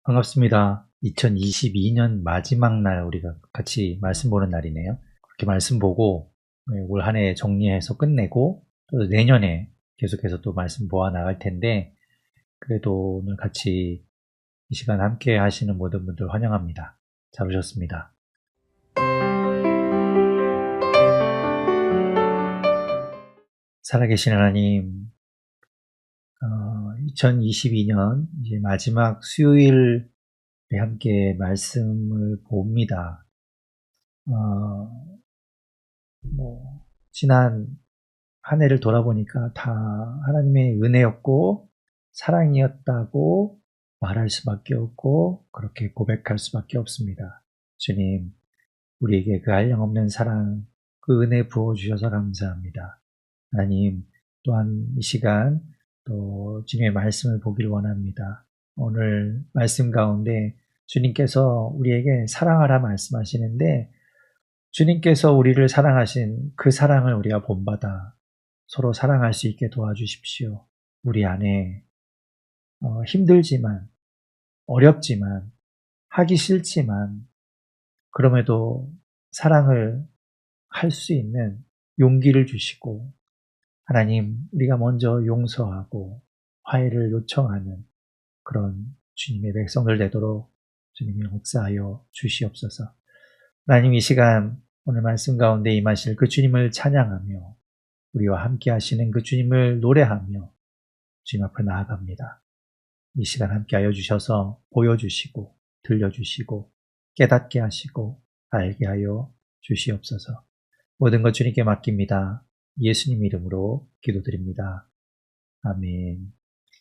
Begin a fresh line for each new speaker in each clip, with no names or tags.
반갑습니다. 2022년 마지막 날 우리가 같이 말씀 보는 날이네요. 그렇게 말씀 보고 올 한 해 정리해서 끝내고 또 내년에 계속해서 또 말씀 보아 나갈 텐데 그래도 오늘 같이 이 시간 함께 하시는 모든 분들 환영합니다. 잘 오셨습니다. 살아계신 하나님, 2022년 이제 마지막 수요일에 함께 말씀을 봅니다. 지난 한 해를 돌아보니까 다 하나님의 은혜였고 사랑이었다고 말할 수밖에 없고 그렇게 고백할 수밖에 없습니다. 주님, 우리에게 그 한량없는 사랑, 그 은혜 부어주셔서 감사합니다. 하나님, 또한 이 시간 또 주님의 말씀을 보기를 원합니다. 오늘 말씀 가운데 주님께서 우리에게 사랑하라 말씀하시는데 주님께서 우리를 사랑하신 그 사랑을 우리가 본받아 서로 사랑할 수 있게 도와주십시오. 우리 안에 힘들지만 어렵지만 하기 싫지만 그럼에도 사랑을 할 수 있는 용기를 주시고 하나님, 우리가 먼저 용서하고 화해를 요청하는 그런 주님의 백성들 되도록 주님이 역사하여 주시옵소서. 하나님, 이 시간 오늘 말씀 가운데 임하실 그 주님을 찬양하며 우리와 함께 하시는 그 주님을 노래하며 주님 앞에 나아갑니다. 이 시간 함께 하여 주셔서 보여주시고 들려주시고 깨닫게 하시고 알게 하여 주시옵소서. 모든 것 주님께 맡깁니다. 예수님 이름으로 기도드립니다. 아멘.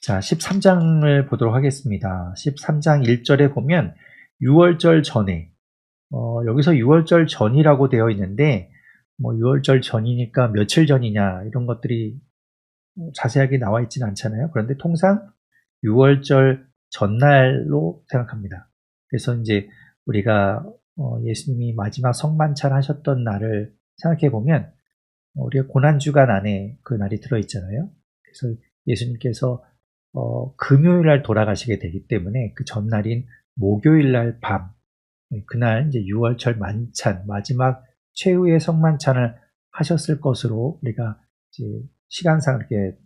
자, 13장을 보도록 하겠습니다. 13장 1절에 보면 6월절 전에 여기서 6월절 전이라고 되어 있는데 6월절 전이니까 며칠 전이냐 이런 것들이 자세하게 나와 있지는 않잖아요. 그런데 통상 6월절 전날로 생각합니다. 그래서 이제 우리가 예수님이 마지막 성만찬 하셨던 날을 생각해 보면 우리가 고난주간 안에 그 날이 들어있잖아요. 그래서 예수님께서 금요일 날 돌아가시게 되기 때문에 그 전날인 목요일 날 밤, 그날 이제 6월절 만찬, 마지막 최후의 성만찬을 하셨을 것으로 우리가 이제 시간상 이렇게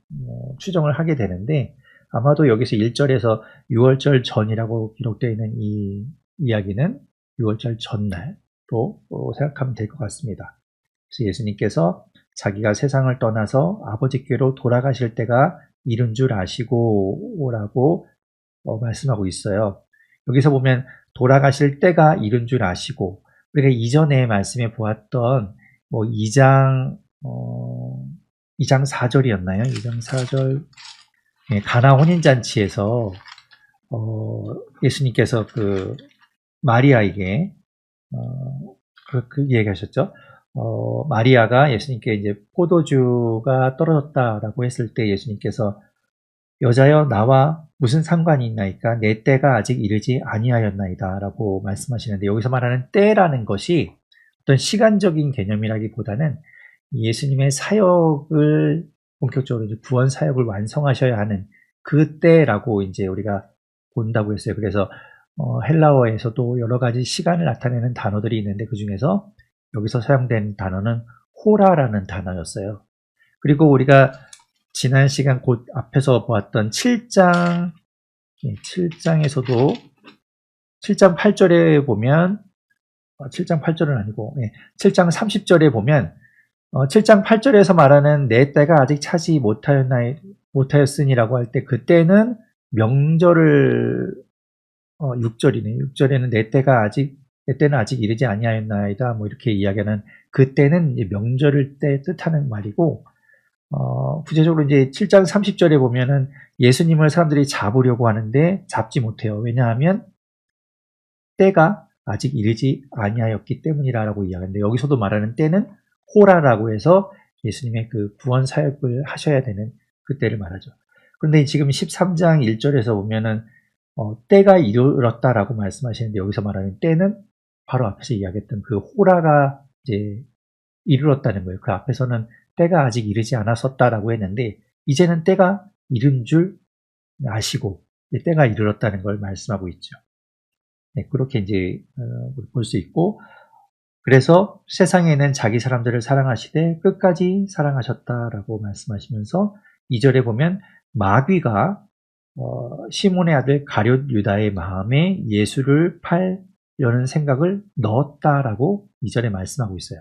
추정을 하게 되는데 아마도 여기서 1절에서 6월절 전이라고 기록되어 있는 이 이야기는 6월절 전날로 생각하면 될 것 같습니다. 그래서 예수님께서 자기가 세상을 떠나서 아버지께로 돌아가실 때가 이른 줄 아시고 라고 말씀하고 있어요. 여기서 보면 돌아가실 때가 이른 줄 아시고 우리가 이전에 말씀해 보았던 2장 4절이었나요? 2장 4절 가나 혼인잔치에서 예수님께서 그 마리아에게 그 얘기하셨죠. 마리아가 예수님께 이제 포도주가 떨어졌다라고 했을 때 예수님께서 여자여 나와 무슨 상관이 있나이까 내 때가 아직 이르지 아니하였나이다 라고 말씀하시는데 여기서 말하는 때라는 것이 어떤 시간적인 개념이라기보다는 예수님의 사역을 본격적으로 이제 구원 사역을 완성하셔야 하는 그 때라고 이제 우리가 본다고 했어요. 그래서 헬라어에서도 여러 가지 시간을 나타내는 단어들이 있는데 그 중에서 여기서 사용된 단어는 호라라는 단어였어요. 그리고 우리가 지난 시간 곧 앞에서 보았던 7장에서도 7장 8절에 보면 7장 8절은 아니고 7장 30절에 보면 7장 8절에서 말하는 내 때가 아직 차지 못하였으니라고 할 때 그때는 명절을 6절이네. 6절에는 내 때는 아직 이르지 아니하였나이다. 이렇게 이야기하는 그때는 명절을 때 뜻하는 말이고 구체적으로 이제 7장 30절에 보면은 예수님을 사람들이 잡으려고 하는데 잡지 못해요. 왜냐하면 때가 아직 이르지 아니하였기 때문이라고 이야기하는데 여기서도 말하는 때는 호라라고 해서 예수님의 그 구원 사역을 하셔야 되는 그때를 말하죠. 그런데 지금 13장 1절에서 보면은 때가 이르렀다라고 말씀하시는데 여기서 말하는 때는 바로 앞에서 이야기했던 그 호라가 이제 이르렀다는 거예요. 그 앞에서는 때가 아직 이르지 않았었다라고 했는데 이제는 때가 이른 줄 아시고 때가 이르렀다는 걸 말씀하고 있죠. 네, 그렇게 이제 볼 수 있고, 그래서 세상에는 자기 사람들을 사랑하시되 끝까지 사랑하셨다라고 말씀하시면서 2절에 보면 마귀가 시몬의 아들 가룟 유다의 마음에 예수를 팔려는 생각을 넣었다라고 2절에 말씀하고 있어요.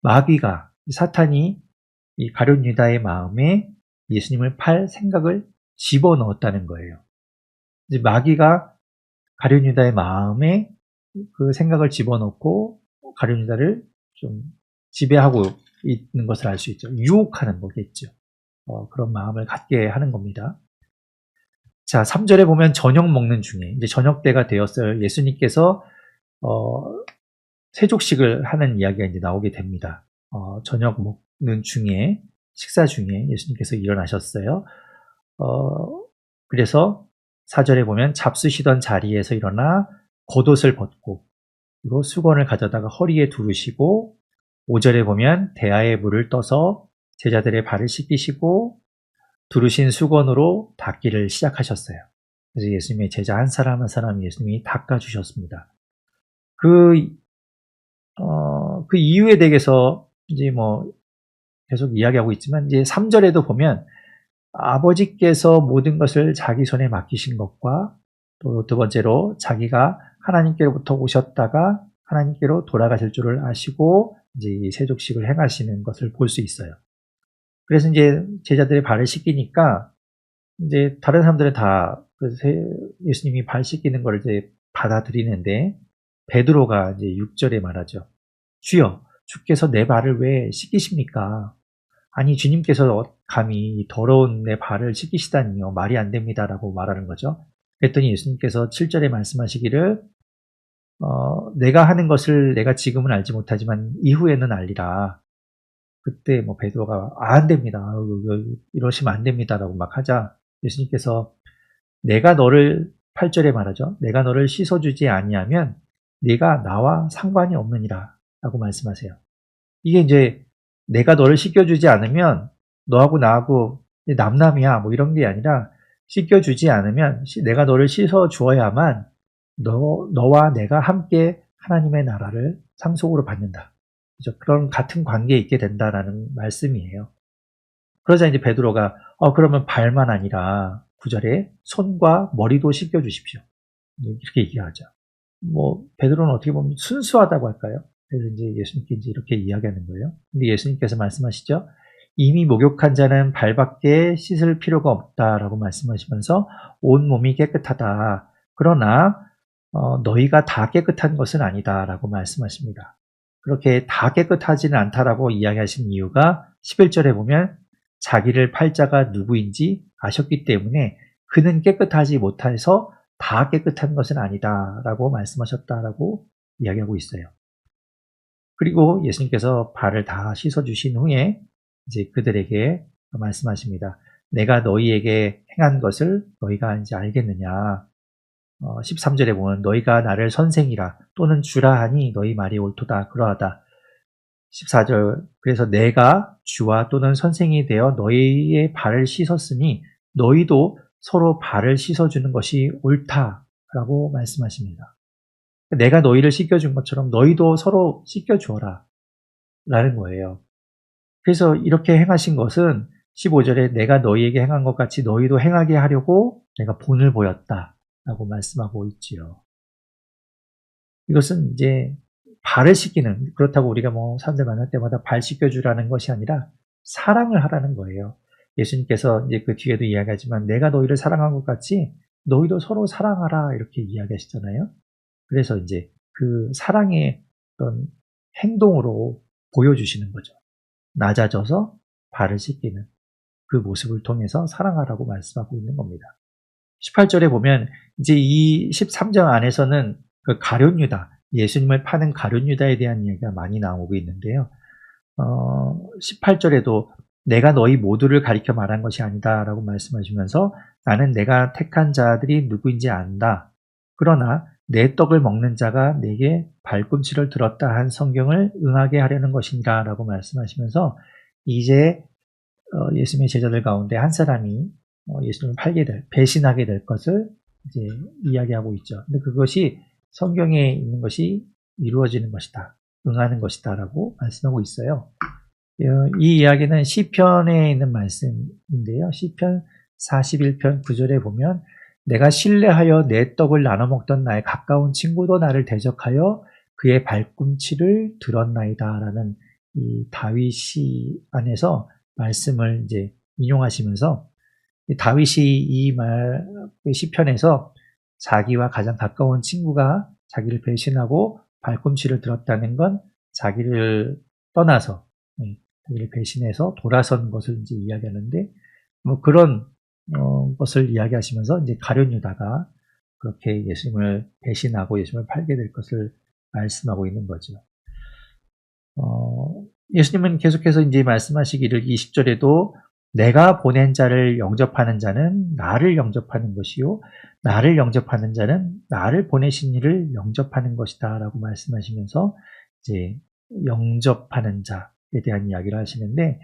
마귀가, 사탄이 이 가룟 유다의 마음에 예수님을 팔 생각을 집어넣었다는 거예요. 이제 마귀가 가룟 유다의 마음에 그 생각을 집어넣고 가룟 유다를 좀 지배하고 있는 것을 알 수 있죠. 유혹하는 거겠죠. 그런 마음을 갖게 하는 겁니다. 자, 3절에 보면 저녁 먹는 중에, 이제 저녁 때가 되었어요. 예수님께서 세족식을 하는 이야기가 이제 나오게 됩니다. 저녁 먹는 중에, 식사 중에 예수님께서 일어나셨어요. 그래서 4절에 보면 잡수시던 자리에서 일어나 겉옷을 벗고 그리고 수건을 가져다가 허리에 두르시고 5절에 보면 대야에 물을 떠서 제자들의 발을 씻기시고 두르신 수건으로 닦기를 시작하셨어요. 그래서 예수님의 제자 한 사람 한 사람 예수님이 닦아주셨습니다. 그 이유에 대해서 이제 뭐 계속 이야기하고 있지만 이제 3절에도 보면 아버지께서 모든 것을 자기 손에 맡기신 것과 또 두 번째로 자기가 하나님께로부터 오셨다가 하나님께로 돌아가실 줄을 아시고 이제 이 세족식을 행하시는 것을 볼 수 있어요. 그래서 이제 제자들의 발을 씻기니까 이제 다른 사람들은 다 예수님이 발 씻기는 걸 이제 받아들이는데 베드로가 이제 6절에 말하죠. 주여, 주께서 내 발을 왜 씻기십니까? 아니, 주님께서 감히 더러운 내 발을 씻기시다니요. 말이 안 됩니다라고 말하는 거죠. 그랬더니 예수님께서 7절에 말씀하시기를 내가 하는 것을 내가 지금은 알지 못하지만 이후에는 알리라. 그때 뭐 베드로가 안 됩니다. 이러시면 안 됩니다라고 막 하자 예수님께서 내가 너를 8절에 말하죠. 내가 너를 씻어주지 아니하면 네가 나와 상관이 없느니라 라고 말씀하세요. 이게 이제 내가 너를 씻겨주지 않으면 너하고 나하고 남남이야 뭐 이런 게 아니라 씻겨주지 않으면 내가 너를 씻어주어야만 너와 내가 함께 하나님의 나라를 상속으로 받는다. 그렇죠? 그런 같은 관계에 있게 된다라는 말씀이에요. 그러자 이제 베드로가 그러면 발만 아니라 9절에 손과 머리도 씻겨주십시오. 이렇게 얘기하죠. 뭐 베드로는 어떻게 보면 순수하다고 할까요? 그래서 이제 예수님께 이제 이렇게 이야기하는 거예요. 근데 예수님께서 말씀하시죠. 이미 목욕한 자는 발밖에 씻을 필요가 없다라고 말씀하시면서 온 몸이 깨끗하다. 그러나 너희가 다 깨끗한 것은 아니다라고 말씀하십니다. 그렇게 다 깨끗하지는 않다라고 이야기하신 이유가 11절에 보면 자기를 팔 자가 누구인지 아셨기 때문에 그는 깨끗하지 못해서 다 깨끗한 것은 아니다라고 말씀하셨다라고 이야기하고 있어요. 그리고 예수님께서 발을 다 씻어주신 후에 이제 그들에게 말씀하십니다. 내가 너희에게 행한 것을 너희가 이제 알겠느냐. 13절에 보면 너희가 나를 선생이라 또는 주라 하니 너희 말이 옳도다 그러하다. 14절 그래서 내가 주와 또는 선생이 되어 너희의 발을 씻었으니 너희도 서로 발을 씻어주는 것이 옳다라고 말씀하십니다. 내가 너희를 씻겨준 것처럼 너희도 서로 씻겨주어라 라는 거예요. 그래서 이렇게 행하신 것은 15절에 내가 너희에게 행한 것 같이 너희도 행하게 하려고 내가 본을 보였다 라고 말씀하고 있지요. 이것은 이제 발을 씻기는, 그렇다고 우리가 뭐 사람들 만날 때마다 발 씻겨주라는 것이 아니라 사랑을 하라는 거예요. 예수님께서 이제 그 뒤에도 이야기하지만 내가 너희를 사랑한 것 같이 너희도 서로 사랑하라 이렇게 이야기하시잖아요. 그래서 이제 그 사랑의 어떤 행동으로 보여주시는 거죠. 낮아져서 발을 씻기는 그 모습을 통해서 사랑하라고 말씀하고 있는 겁니다. 18절에 보면 이제 이 13장 안에서는 그 가룟 유다, 예수님을 파는 가룟 유다에 대한 이야기가 많이 나오고 있는데요. 18절에도 내가 너희 모두를 가리켜 말한 것이 아니다 라고 말씀하시면서 나는 내가 택한 자들이 누구인지 안다. 그러나 내 떡을 먹는 자가 내게 발꿈치를 들었다 한 성경을 응하게 하려는 것이니라 라고 말씀하시면서 이제 예수님의 제자들 가운데 한 사람이 예수님을 팔게 될, 배신하게 될 것을 이제 이야기하고 있죠. 근데 그것이 성경에 있는 것이 이루어지는 것이다. 응하는 것이다. 라고 말씀하고 있어요. 이 이야기는 시편에 있는 말씀인데요. 시편 41편 9절에 보면 내가 신뢰하여 내 떡을 나눠 먹던 나의 가까운 친구도 나를 대적하여 그의 발꿈치를 들었나이다. 라는 이 다윗이 안에서 말씀을 이제 인용하시면서 다윗이 이 시편에서 자기와 가장 가까운 친구가 자기를 배신하고 발꿈치를 들었다는 건 자기를 떠나서 자기를 배신해서 돌아선 것을 이제 이야기하는데 뭐 그런 것을 이야기하시면서 이제 가룟 유다가 그렇게 예수님을 배신하고 예수님을 팔게 될 것을 말씀하고 있는 거죠. 예수님은 계속해서 이제 말씀하시기를 20절에도 내가 보낸 자를 영접하는 자는 나를 영접하는 것이요 나를 영접하는 자는 나를 보내신 이를 영접하는 것이다 라고 말씀하시면서 이제 영접하는 자에 대한 이야기를 하시는데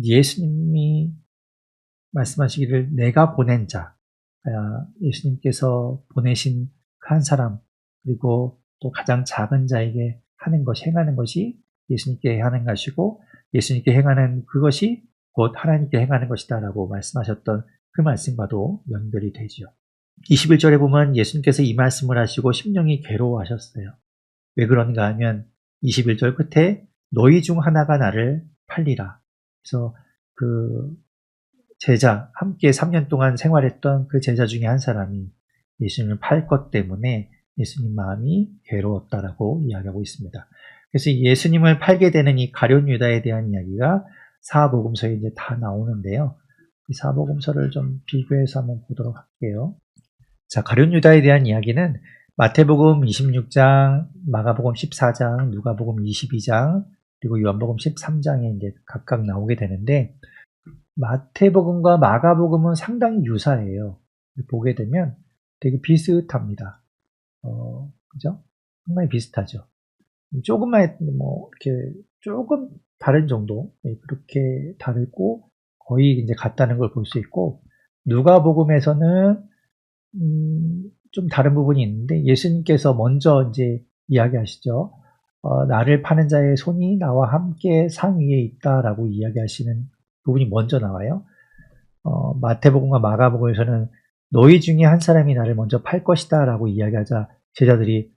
예수님이 말씀하시기를 내가 보낸 자, 예수님께서 보내신 한 사람 그리고 또 가장 작은 자에게 하는 것이 행하는 것이 예수님께 하는 것이고 예수님께 행하는 그것이 곧 하나님께 행하는 것이다 라고 말씀하셨던 그 말씀과도 연결이 되죠. 21절에 보면 예수님께서 이 말씀을 하시고 심령이 괴로워하셨어요. 왜 그런가 하면 21절 끝에 너희 중 하나가 나를 팔리라. 그래서 그 제자, 함께 3년 동안 생활했던 그 제자 중에 한 사람이 예수님을 팔 것 때문에 예수님 마음이 괴로웠다라고 이야기하고 있습니다. 그래서 예수님을 팔게 되는 이 가룟 유다에 대한 이야기가 사복음서에 이제 다 나오는데요. 이 사복음서를 좀 비교해서 한번 보도록 할게요. 자, 가룟 유다에 대한 이야기는 마태복음 26장, 마가복음 14장, 누가복음 22장, 그리고 요한복음 13장에 이제 각각 나오게 되는데 마태복음과 마가복음은 상당히 유사해요. 보게 되면 되게 비슷합니다. 그죠? 상당히 비슷하죠. 조금만 이렇게 조금 다른 정도, 그렇게 다르고 거의 이제 같다는 걸 볼 수 있고 누가복음에서는 좀 다른 부분이 있는데 예수님께서 먼저 이제 이야기하시죠. 나를 파는 자의 손이 나와 함께 상 위에 있다라고 이야기하시는 부분이 먼저 나와요. 마태복음과 마가복음에서는 너희 중에 한 사람이 나를 먼저 팔 것이다 라고 이야기하자 제자들이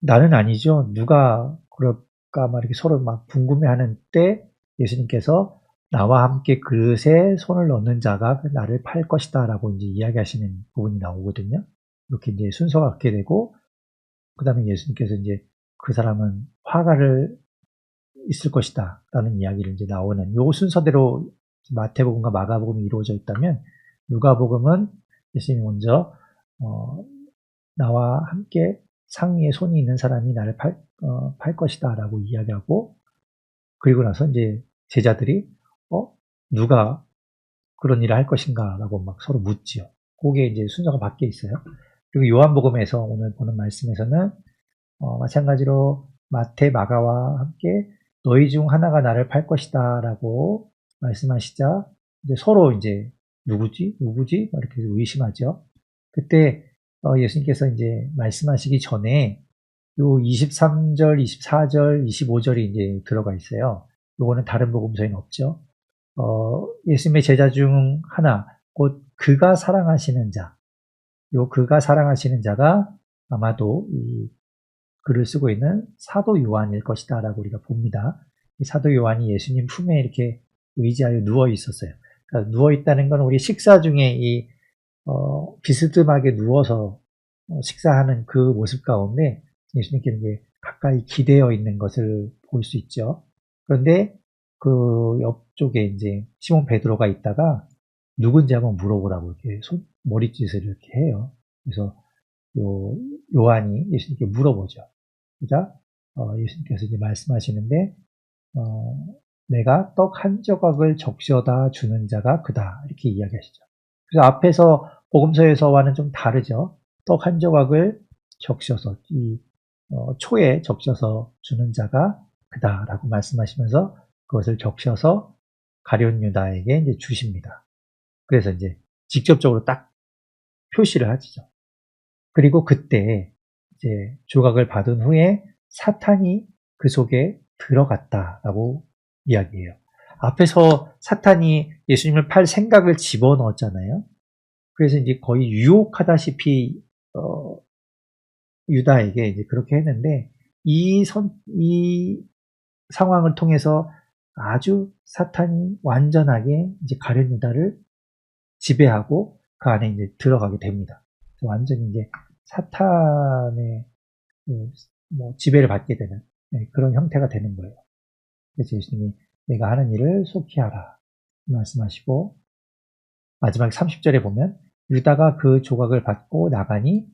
나는 아니죠. 누가 그럴까 막 이렇게 서로 막 궁금해하는 때 예수님께서 나와 함께 그릇에 손을 넣는 자가 나를 팔 것이다 라고 이제 이야기하시는 부분이 나오거든요. 이렇게 이제 순서가 그렇게 되고 그 다음에 예수님께서 이제 그 사람은 화가를 있을 것이다 라는 이야기를 이제 나오는 요 순서대로 마태복음과 마가복음이 이루어져 있다면 누가복음은 예수님이 먼저 나와 함께 상위에 손이 있는 사람이 나를 팔 것이다 라고 이야기하고 그리고 나서 이제 제자들이 누가 그런 일을 할 것인가 라고 막 서로 묻지요. 그게 이제 순서가 바뀌어 있어요. 그리고 요한복음에서 오늘 보는 말씀에서는 마찬가지로 마태, 마가와 함께 너희 중 하나가 나를 팔 것이다 라고 말씀하시자 이제 서로 이제 누구지? 이렇게 의심하죠. 그때 예수님께서 이제 말씀하시기 전에 요 23절, 24절, 25절이 이제 들어가 있어요. 요거는 다른 복음서에는 없죠. 예수님의 제자 중 하나, 곧 그가 사랑하시는 자. 요 그가 사랑하시는 자가 아마도 이 글을 쓰고 있는 사도 요한일 것이다 라고 우리가 봅니다. 이 사도 요한이 예수님 품에 이렇게 의지하여 누워 있었어요. 그러니까 누워 있다는 건 우리 식사 중에 이 비스듬하게 누워서 식사하는 그 모습 가운데 예수님께서 이제 가까이 기대어 있는 것을 볼 수 있죠. 그런데 그 옆쪽에 이제 시몬 베드로가 있다가 누군지 한번 물어보라고 이렇게 머리짓을 이렇게 해요. 그래서 요한이 예수님께 물어보죠. 그자 예수님께서 이제 말씀하시는데 내가 떡 한 조각을 적셔다 주는 자가 그다 이렇게 이야기하시죠. 그래서 앞에서 복음서에서와는 좀 다르죠. 떡 한 조각을 적셔서 초에 적셔서 주는 자가 그다라고 말씀하시면서 그것을 적셔서 가룟 유다에게 이제 주십니다. 그래서 이제 직접적으로 딱 표시를 하시죠. 그리고 그때 이제 조각을 받은 후에 사탄이 그 속에 들어갔다라고 이야기해요. 앞에서 사탄이 예수님을 팔 생각을 집어넣었잖아요. 그래서 이제 거의 유혹하다시피 유다에게 이제 그렇게 했는데 이 상황을 통해서 아주 사탄이 완전하게 이제 가룟 유다를 지배하고 그 안에 이제 들어가게 됩니다. 완전히 이제 사탄의 지배를 받게 되는 그런 형태가 되는 거예요. 그래서 예수님이 내가 하는 일을 속히 하라 말씀하시고 마지막 30절에 보면 유다가 그 조각을 받고 나가니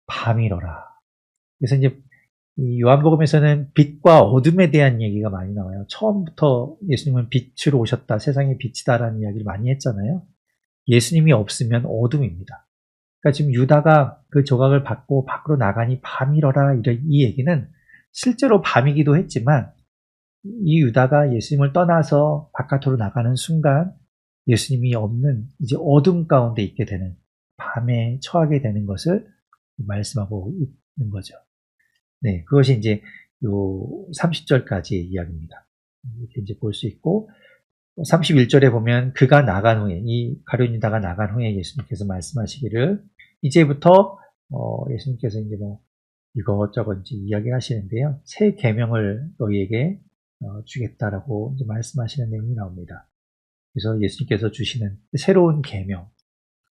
밤이로라. 그래서 이제 이 요한복음에서는 빛과 어둠에 대한 얘기가 많이 나와요. 처음부터 예수님은 빛으로 오셨다, 세상의 빛이다라는 이야기를 많이 했잖아요. 예수님이 없으면 어둠입니다. 그러니까 지금 유다가 그 조각을 받고 밖으로 나가니 밤이러라 이 얘기는 실제로 밤이기도 했지만 이 유다가 예수님을 떠나서 바깥으로 나가는 순간 예수님이 없는 이제 어둠 가운데 있게 되는 밤에 처하게 되는 것을 말씀하고 있는 거죠. 네, 그것이 이제 요 30절까지의 이야기입니다. 이렇게 이제 볼 수 있고 31절에 보면 그가 나간 후에 이 가룟 유다가 나간 후에 예수님께서 말씀하시기를 이제부터 예수님께서 이제 이것저것 이제 이야기하시는데요. 새 계명을 너희에게 주겠다라고 이제 말씀하시는 내용이 나옵니다. 그래서 예수님께서 주시는 새로운 계명.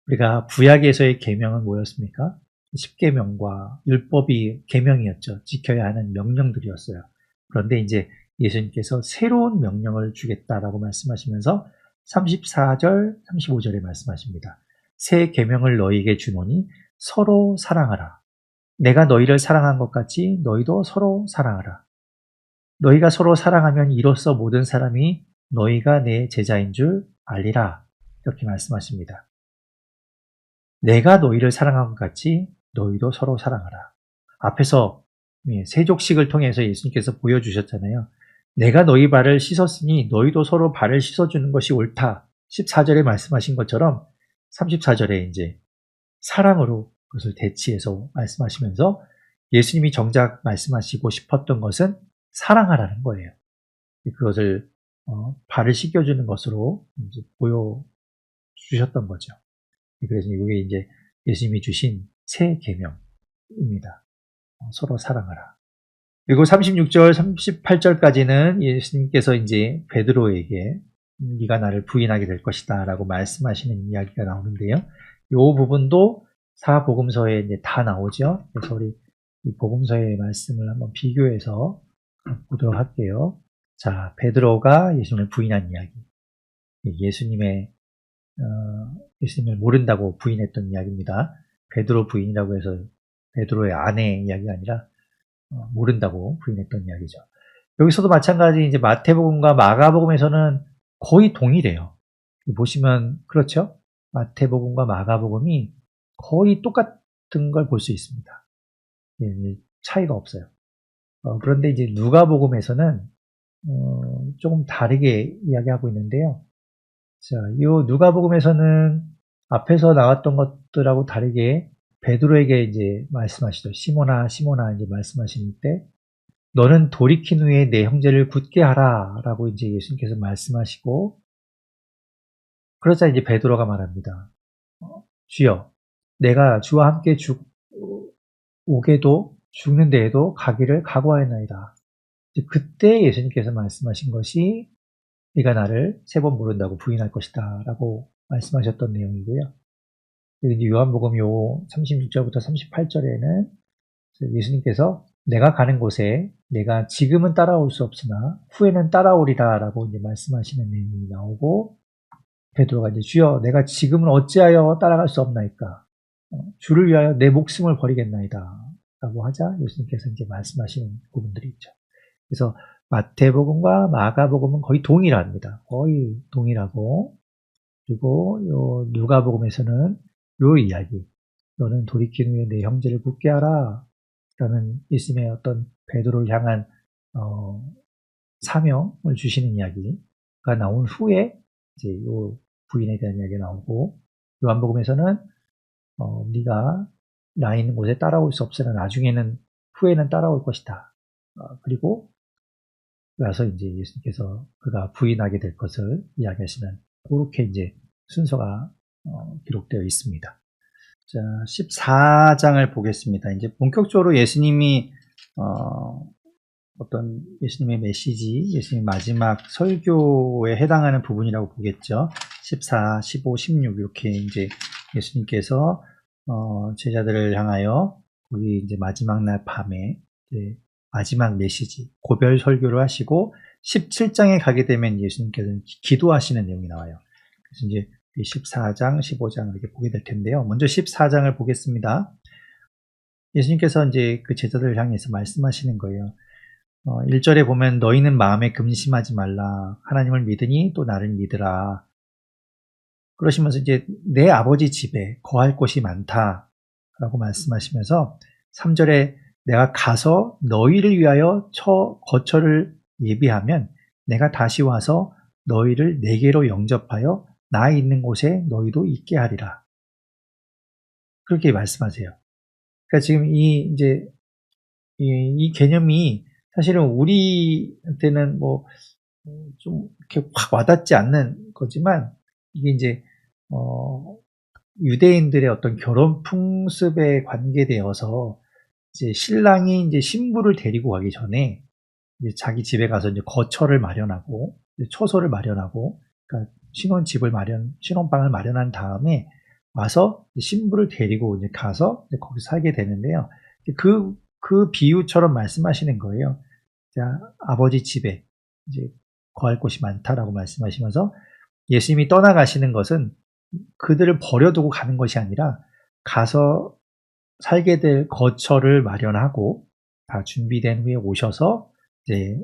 우리가 구약에서의 계명은 뭐였습니까? 십계명과 율법이 계명이었죠. 지켜야 하는 명령들이었어요. 그런데 이제 예수님께서 새로운 명령을 주겠다라고 말씀하시면서 34절, 35절에 말씀하십니다. 새 계명을 너희에게 주노니 서로 사랑하라. 내가 너희를 사랑한 것 같이 너희도 서로 사랑하라. 너희가 서로 사랑하면 이로써 모든 사람이 너희가 내 제자인 줄 알리라. 이렇게 말씀하십니다. 내가 너희를 사랑한 것 같이 너희도 서로 사랑하라. 앞에서 세족식을 통해서 예수님께서 보여주셨잖아요. 내가 너희 발을 씻었으니 너희도 서로 발을 씻어주는 것이 옳다. 14절에 말씀하신 것처럼 34절에 이제 사랑으로 그것을 대치해서 말씀하시면서 예수님이 정작 말씀하시고 싶었던 것은 사랑하라는 거예요. 그것을 발을 씻겨주는 것으로 이제 보여주셨던 거죠. 그래서 이게 이제 예수님이 주신 새 계명입니다. 서로 사랑하라. 그리고 36절, 38절까지는 예수님께서 이제 베드로에게 네가 나를 부인하게 될 것이다 라고 말씀하시는 이야기가 나오는데요. 이 부분도 사복음서에 이제 다 나오죠. 그래서 우리 이 복음서의 말씀을 한번 비교해서 보도록 할게요. 자, 베드로가 예수님을 부인한 이야기. 예수님을 모른다고 부인했던 이야기입니다. 베드로 부인이라고 해서 베드로의 아내 이야기가 아니라 모른다고 부인했던 이야기죠. 여기서도 마찬가지 이제 마태복음과 마가복음에서는 거의 동일해요. 보시면 그렇죠? 마태복음과 마가복음이 거의 똑같은 걸 볼 수 있습니다. 차이가 없어요. 그런데 이제 누가복음에서는 조금 다르게 이야기하고 있는데요. 자, 이 누가복음에서는 앞에서 나왔던 것들하고 다르게 베드로에게 이제 말씀하시죠. 시몬아, 시몬아 이제 말씀하실 때 너는 돌이킨 후에 내 형제를 굳게 하라라고 이제 예수님께서 말씀하시고 그러자 이제 베드로가 말합니다. 주여, 내가 주와 함께 오게도 죽는 데에도 가기를 각오하였나이다. 그때 예수님께서 말씀하신 것이 네가 나를 3번 모른다고 부인할 것이다 라고 말씀하셨던 내용이고요. 그리고 요한복음 요 36절부터 38절에는 예수님께서 내가 가는 곳에 내가 지금은 따라올 수 없으나 후에는 따라오리라 라고 이제 말씀하시는 내용이 나오고 베드로가 이제 주여 내가 지금은 어찌하여 따라갈 수 없나이까 주를 위하여 내 목숨을 버리겠나이다 라고 하자 예수님께서 이제 말씀하시는 부분들이 있죠. 그래서 마태복음과 마가복음은 거의 동일합니다. 거의 동일하고 그리고 요 누가복음에서는 요 이야기 너는 돌이킨 후에 내 형제를 굳게 하라 라는 예수님의 어떤 베드로를 향한 사명을 주시는 이야기가 나온 후에 이제 요 부인에 대한 이야기가 나오고 요한복음에서는 네가 나 있는 곳에 따라올 수 없으나 나중에는 후에는 따라올 것이다. 그리고 와서 이제 예수님께서 그가 부인하게 될 것을 이야기하시는 그렇게 이제 순서가 기록되어 있습니다. 자, 14장을 보겠습니다. 이제 본격적으로 예수님이 어떤 예수님의 메시지, 예수님의 마지막 설교에 해당하는 부분이라고 보겠죠. 14, 15, 16 이렇게 이제 예수님께서 제자들을 향하여 거기 이제 마지막 날 밤에 이제 마지막 메시지, 고별 설교를 하시고 17장에 가게 되면 예수님께서는 기도하시는 내용이 나와요. 그래서 이제 14장, 15장 이렇게 보게 될 텐데요. 먼저 14장을 보겠습니다. 예수님께서 이제 그 제자들을 향해서 말씀하시는 거예요. 1절에 보면 너희는 마음에 금심하지 말라. 하나님을 믿으니 또 나를 믿으라. 그러시면서 이제 내 아버지 집에 거할 곳이 많다라고 말씀하시면서 3절에 내가 가서 너희를 위하여 거처를 예비하면 내가 다시 와서 너희를 내게로 영접하여 나 있는 곳에 너희도 있게 하리라. 그렇게 말씀하세요. 그러니까 지금 이 개념이 사실은 우리한테는 좀 이렇게 확 와닿지 않는 거지만 이게 이제 유대인들의 어떤 결혼 풍습에 관계되어서 이제 신랑이 이제 신부를 데리고 가기 전에 이제 자기 집에 가서 이제 거처를 마련하고 처소를 마련하고 그러니까 신혼방을 마련한 다음에 와서 신부를 데리고 이제 가서 이제 거기 살게 되는데요. 그 비유처럼 말씀하시는 거예요. 자, 아버지 집에 이제 거할 곳이 많다라고 말씀하시면서 예수님이 떠나가시는 것은 그들을 버려두고 가는 것이 아니라 가서 살게 될 거처를 마련하고 다 준비된 후에 오셔서 이제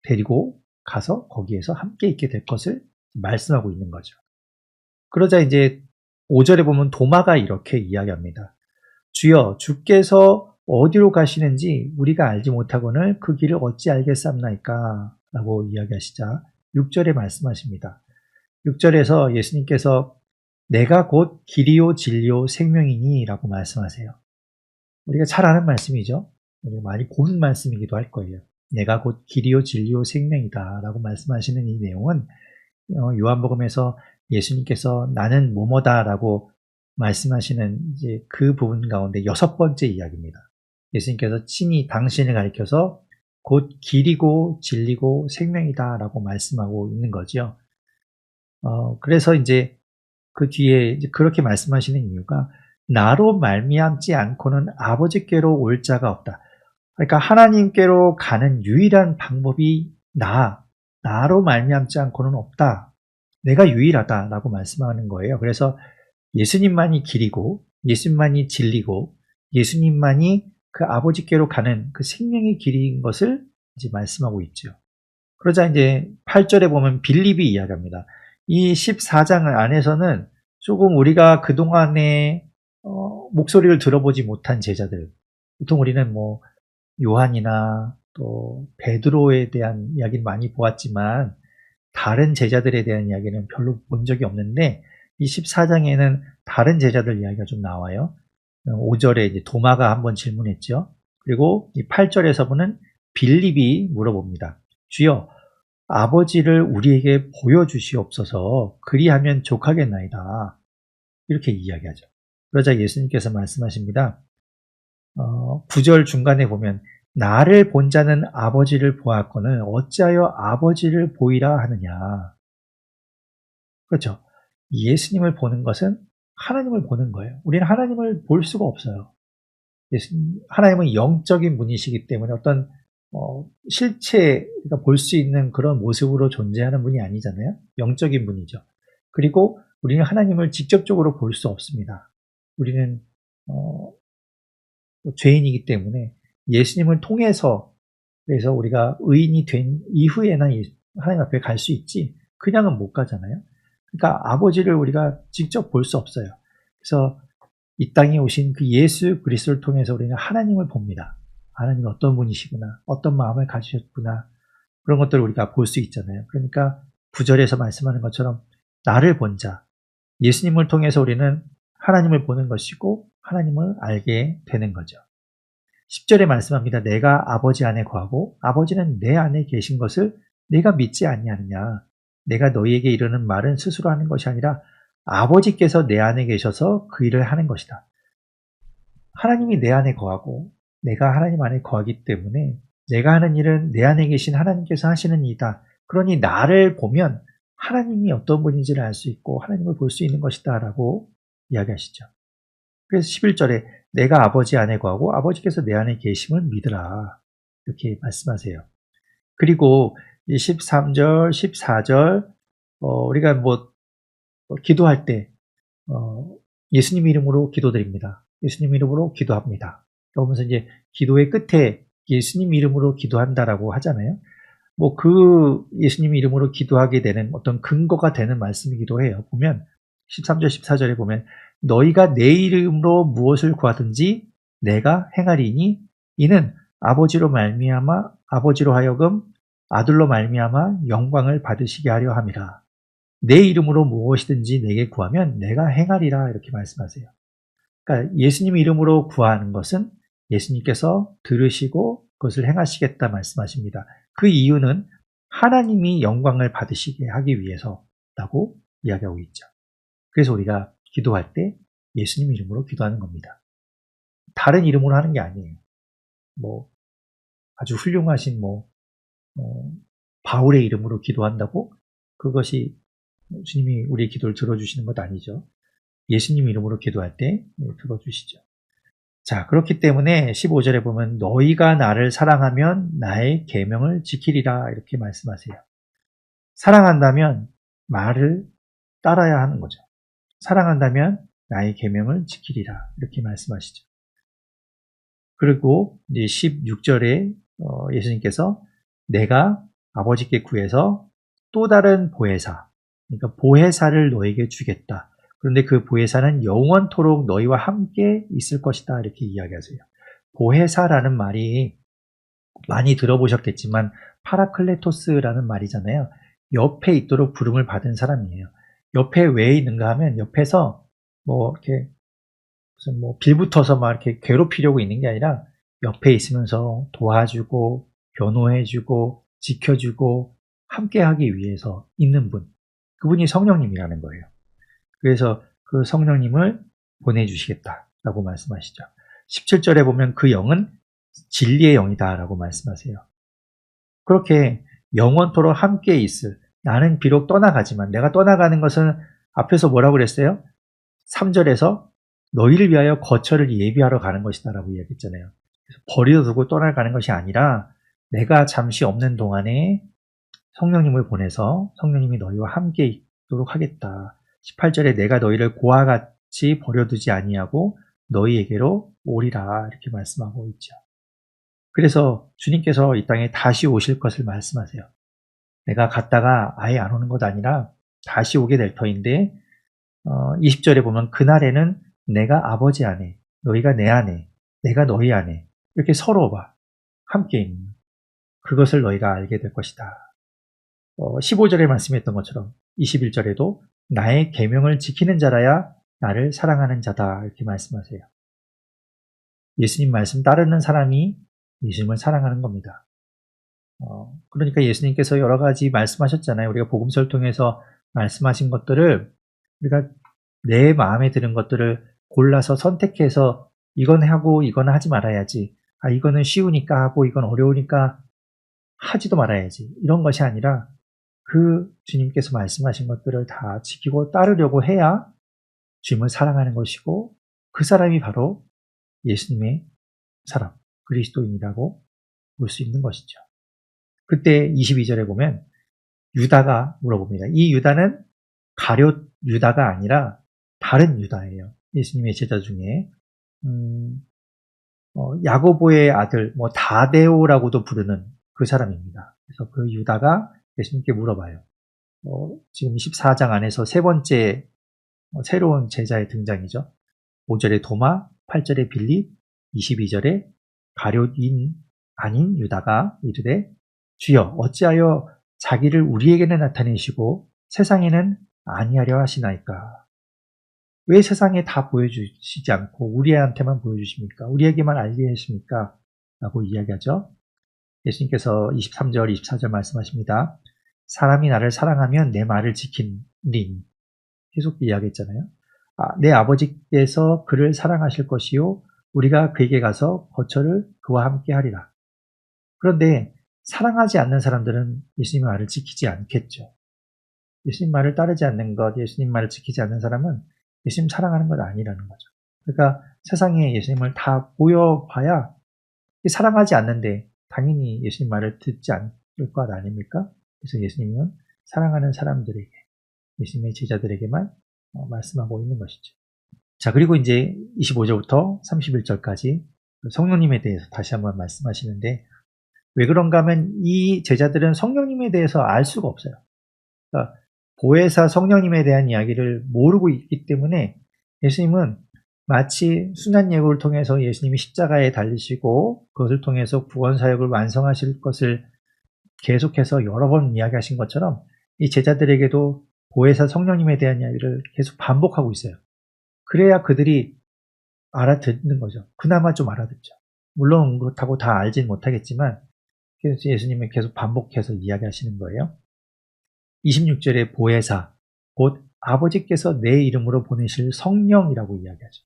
데리고 가서 거기에서 함께 있게 될 것을 말씀하고 있는 거죠. 그러자 이제 5절에 보면 도마가 이렇게 이야기합니다. 주여, 주께서 어디로 가시는지 우리가 알지 못하거늘 그 길을 어찌 알겠사옵나이까? 라고 이야기하시자 6절에 말씀하십니다. 6절에서 예수님께서 내가 곧 길이요 진리요 생명이니 라고 말씀하세요. 우리가 잘 아는 말씀이죠. 우리가 많이 본 말씀이기도 할 거예요. 내가 곧 길이요 진리요 생명이다 라고 말씀하시는 이 내용은 요한복음에서 예수님께서 나는 뭐뭐다 라고 말씀하시는 이제 그 부분 가운데 6번째 이야기입니다. 예수님께서 친히 당신을 가리켜서 곧 길이고 진리고 생명이다 라고 말씀하고 있는 거죠. 그래서 이제 그 뒤에 이제 그렇게 말씀하시는 이유가 나로 말미암지 않고는 아버지께로 올 자가 없다. 그러니까 하나님께로 가는 유일한 방법이 나로 말미암지 않고는 없다. 내가 유일하다라고 말씀하는 거예요. 그래서 예수님만이 길이고 예수님만이 진리고 예수님만이 그 아버지께로 가는 그 생명의 길인 것을 이제 말씀하고 있죠. 그러자 이제 8절에 보면 빌립이 이야기합니다. 이 14장 안에서는 조금 우리가 그동안에 목소리를 들어보지 못한 제자들, 보통 우리는 요한이나 또 베드로에 대한 이야기를 많이 보았지만 다른 제자들에 대한 이야기는 별로 본 적이 없는데 이 14장에는 다른 제자들 이야기가 좀 나와요. 5절에 이제 도마가 한번 질문했죠. 그리고 이 8절에서 보는 빌립이 물어봅니다. 주여, 아버지를 우리에게 보여주시옵소서. 그리하면 족하겠나이다. 이렇게 이야기하죠. 그러자 예수님께서 말씀하십니다. 9절 중간에 보면 나를 본 자는 아버지를 보았거늘 어찌하여 아버지를 보이라 하느냐. 그렇죠. 예수님을 보는 것은 하나님을 보는 거예요. 우리는 하나님을 볼 수가 없어요. 하나님은 영적인 분이시기 때문에 어떤 실체가 볼 수 있는 그런 모습으로 존재하는 분이 아니잖아요. 영적인 분이죠. 그리고 우리는 하나님을 직접적으로 볼 수 없습니다. 우리는 죄인이기 때문에 예수님을 통해서 그래서 우리가 의인이 된 이후에나 하나님 앞에 갈 수 있지 그냥은 못 가잖아요. 그러니까 아버지를 우리가 직접 볼 수 없어요. 그래서 이 땅에 오신 그 예수 그리스도를 통해서 우리는 하나님을 봅니다. 하나님이 어떤 분이시구나, 어떤 마음을 가지셨구나, 그런 것들을 우리가 볼 수 있잖아요. 그러니까 9절에서 말씀하는 것처럼 나를 본 자, 예수님을 통해서 우리는 하나님을 보는 것이고 하나님을 알게 되는 거죠. 10절에 말씀합니다. 내가 아버지 안에 거하고 아버지는 내 안에 계신 것을 내가 믿지 아니하느냐. 내가 너희에게 이르는 말은 스스로 하는 것이 아니라 아버지께서 내 안에 계셔서 그 일을 하는 것이다. 하나님이 내 안에 거하고 내가 하나님 안에 거하기 때문에 내가 하는 일은 내 안에 계신 하나님께서 하시는 일이다. 그러니 나를 보면 하나님이 어떤 분인지를 알 수 있고 하나님을 볼 수 있는 것이다 라고 이야기하시죠. 그래서 11절에 내가 아버지 안에 거하고 아버지께서 내 안에 계심을 믿으라 이렇게 말씀하세요. 그리고 13절, 14절 우리가 기도할 때 예수님 이름으로 기도드립니다. 예수님 이름으로 기도합니다. 그러면서 이제 기도의 끝에 예수님 이름으로 기도한다라고 하잖아요. 그 예수님 이름으로 기도하게 되는 어떤 근거가 되는 말씀이기도 해요. 보면 13절, 14절에 보면 너희가 내 이름으로 무엇을 구하든지 내가 행하리니 이는 아버지로 하여금 아들로 말미암아 영광을 받으시게 하려 함이라. 내 이름으로 무엇이든지 내게 구하면 내가 행하리라 이렇게 말씀하세요. 그러니까 예수님 이름으로 구하는 것은 예수님께서 들으시고 그것을 행하시겠다 말씀하십니다. 그 이유는 하나님이 영광을 받으시게 하기 위해서라고 이야기하고 있죠. 그래서 우리가 기도할 때 예수님 이름으로 기도하는 겁니다. 다른 이름으로 하는 게 아니에요. 아주 훌륭하신 바울의 이름으로 기도한다고 그것이 주님이 우리의 기도를 들어주시는 것 아니죠. 예수님 이름으로 기도할 때 들어주시죠. 자, 그렇기 때문에 15절에 보면 너희가 나를 사랑하면 나의 계명을 지키리라 이렇게 말씀하세요. 사랑한다면 말을 따라야 하는 거죠. 사랑한다면 나의 계명을 지키리라 이렇게 말씀하시죠. 그리고 이제 16절에 예수님께서 내가 아버지께 구해서 또 다른 보혜사, 그러니까 보혜사를 너에게 주겠다. 그런데 그 보혜사는 영원토록 너희와 함께 있을 것이다 이렇게 이야기하세요. 보혜사라는 말이 많이 들어보셨겠지만 파라클레토스라는 말이잖아요. 옆에 있도록 부름을 받은 사람이에요. 옆에 왜 있는가 하면 옆에서 이렇게 무슨 빌붙어서 막 이렇게 괴롭히려고 있는 게 아니라 옆에 있으면서 도와주고 변호해주고 지켜주고 함께하기 위해서 있는 분, 그분이 성령님이라는 거예요. 그래서 그 성령님을 보내주시겠다라고 말씀하시죠. 17절에 보면 그 영은 진리의 영이다라고 말씀하세요. 그렇게 영원토록 함께 있을, 나는 비록 떠나가지만, 내가 떠나가는 것은 앞에서 뭐라고 그랬어요? 3절에서 너희를 위하여 거처를 예비하러 가는 것이다 라고 이야기했잖아요. 그래서 버려두고 떠나가는 것이 아니라 내가 잠시 없는 동안에 성령님을 보내서 성령님이 너희와 함께 있도록 하겠다. 18절에 내가 너희를 고와 같이 버려두지 아니하고 너희에게로 오리라 이렇게 말씀하고 있죠. 그래서 주님께서 이 땅에 다시 오실 것을 말씀하세요. 내가 갔다가 아예 안 오는 것 아니라 다시 오게 될 터인데 20절에 보면 그날에는 내가 아버지 안에, 너희가 내 안에, 내가 너희 안에 이렇게 서로 함께 있는 그것을 너희가 알게 될 것이다. 15절에 말씀했던 것처럼 21절에도 나의 계명을 지키는 자라야 나를 사랑하는 자다 이렇게 말씀하세요. 예수님 말씀 따르는 사람이 예수님을 사랑하는 겁니다. 그러니까 예수님께서 여러 가지 말씀하셨잖아요. 우리가 복음서를 통해서 말씀하신 것들을 우리가 내 마음에 드는 것들을 골라서 선택해서 이건 하고 이건 하지 말아야지. 이거는 쉬우니까 하고 이건 어려우니까 하지도 말아야지. 이런 것이 아니라 그 주님께서 말씀하신 것들을 다 지키고 따르려고 해야 주님을 사랑하는 것이고 그 사람이 바로 예수님의 사람, 그리스도인이라고 볼 수 있는 것이죠. 그때 22절에 보면 유다가 물어봅니다. 이 유다는 가룟 유다가 아니라 다른 유다예요. 예수님의 제자 중에 야고보의 아들 다데오라고도 부르는 그 사람입니다. 그래서 그 유다가 예수님께 물어봐요. 지금 24장 안에서 세 번째 새로운 제자의 등장이죠. 5절에 도마, 8절에 빌립, 22절에 가룟인 아닌 유다가 이르되 주여 어찌하여 자기를 우리에게는 나타내시고 세상에는 아니하려 하시나이까. 왜 세상에 다 보여주시지 않고 우리한테만 보여주십니까? 우리에게만 알게 하십니까? 라고 이야기하죠. 예수님께서 23절, 24절 말씀하십니다. 사람이 나를 사랑하면 내 말을 지키리니. 계속 이야기했잖아요. 내 아버지께서 그를 사랑하실 것이요 우리가 그에게 가서 거처를 그와 함께 하리라. 그런데 사랑하지 않는 사람들은 예수님의 말을 지키지 않겠죠. 예수님 말을 따르지 않는 것, 예수님 말을 지키지 않는 사람은 예수님 사랑하는 것 아니라는 거죠. 그러니까 세상에 예수님을 다 보여봐야 사랑하지 않는데 당연히 예수님 말을 듣지 않을 것 아닙니까? 그래서 예수님은 사랑하는 사람들에게, 예수님의 제자들에게만 말씀하고 있는 것이죠. 자, 그리고 이제 25절부터 31절까지 성령님에 대해서 다시 한번 말씀하시는데, 왜 그런가 하면 이 제자들은 성령님에 대해서 알 수가 없어요. 그러니까 보혜사 성령님에 대한 이야기를 모르고 있기 때문에 예수님은 마치 순환 예고를 통해서 예수님이 십자가에 달리시고 그것을 통해서 구원 사역을 완성하실 것을 계속해서 여러 번 이야기하신 것처럼 이 제자들에게도 보혜사 성령님에 대한 이야기를 계속 반복하고 있어요. 그래야 그들이 알아듣는 거죠. 그나마 좀 알아듣죠. 물론 그렇다고 다 알진 못하겠지만 그래서 예수님은 계속 반복해서 이야기하시는 거예요. 26절에 보혜사, 곧 아버지께서 내 이름으로 보내실 성령이라고 이야기하죠.